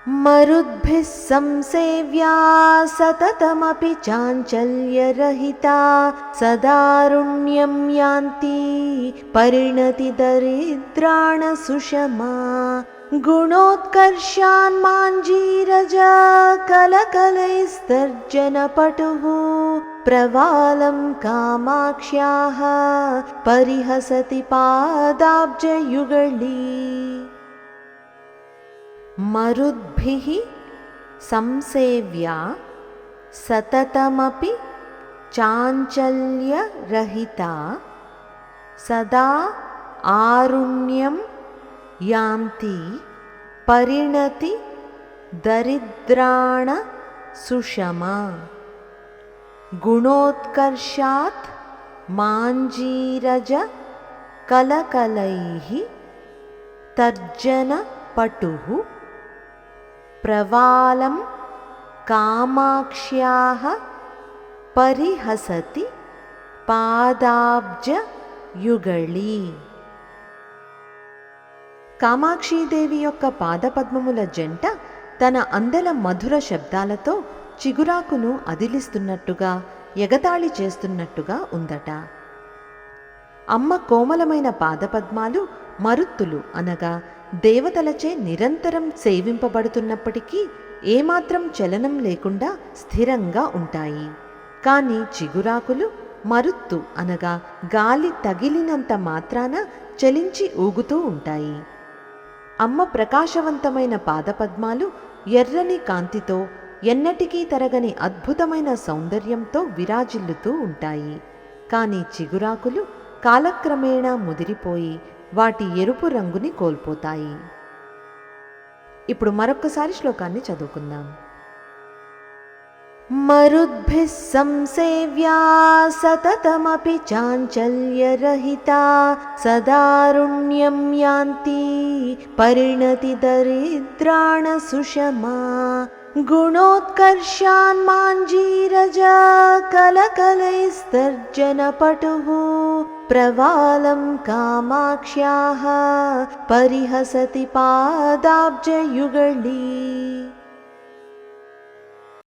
मरुद्भिः संसेव्या सततमपि चाञ्चल्यरहिता सदारुण्यं यान्ति परिणतिदरिद्राणसुषमा गुणोत्कर्षान्माञ्जीरजा कलकलैस्तर्जनपटुः प्रवालं कामाक्ष्याः परिहसति पादाब्जयुगळी। मरुद्भिः संसेव्या सततमपि चाञ्चल्यरहिता सदा आरुण्यं यान्ति परिणति दरिद्राण सुषमा गुणोत्कर्षात् माञ्जीरज कलकलैः तर्जन पटुः प्रवालं कामाक्ष्याः परिहसति పాదాబ్జయుగళి। కామాక్షీదేవి యొక్క పాదపద్మముల జంట తన అందెల మధుర శబ్దాలతో చిగురాకును అదిలిస్తున్నట్టుగా ఎగతాళి చేస్తున్నట్టుగా ఉందట। అమ్మ కోమలమైన పాదపద్మాలు మరుత్తులు అనగా దేవతలచే నిరంతరం సేవింపబడుతున్నప్పటికీ ఏమాత్రం చలనం లేకుండా స్థిరంగా ఉంటాయి। కానీ చిగురాకులు మరుత్తు అనగా గాలి తగిలినంత మాత్రాన చలించి ఊగుతూ ఉంటాయి। అమ్మ ప్రకాశవంతమైన పాదపద్మాలు ఎర్రని కాంతితో ఎన్నటికీ తరగని అద్భుతమైన సౌందర్యంతో విరాజిల్లుతూ ఉంటాయి। కానీ చిగురాకులు కాలక్రమేణా ముదిరిపోయి వాటి ఎరుపు రంగుని కోల్పోతాయి। ఇప్పుడు మరొక్కసారి శ్లోకాన్ని చదువుకుందాం। మరుద్భిः సంసేవ్యా సతతమపి చాంచల్యరహితా సదారుణ్యం యాంతి పరిణతి దరిద్రాణ సుషమా గుణోత్కర్షాన్మాంజీరజా కలకలైస్తర్జనపటుః ప్రవాలం కామాక్ష్యాః పరిహసతి పాదాబ్జయుగళీ।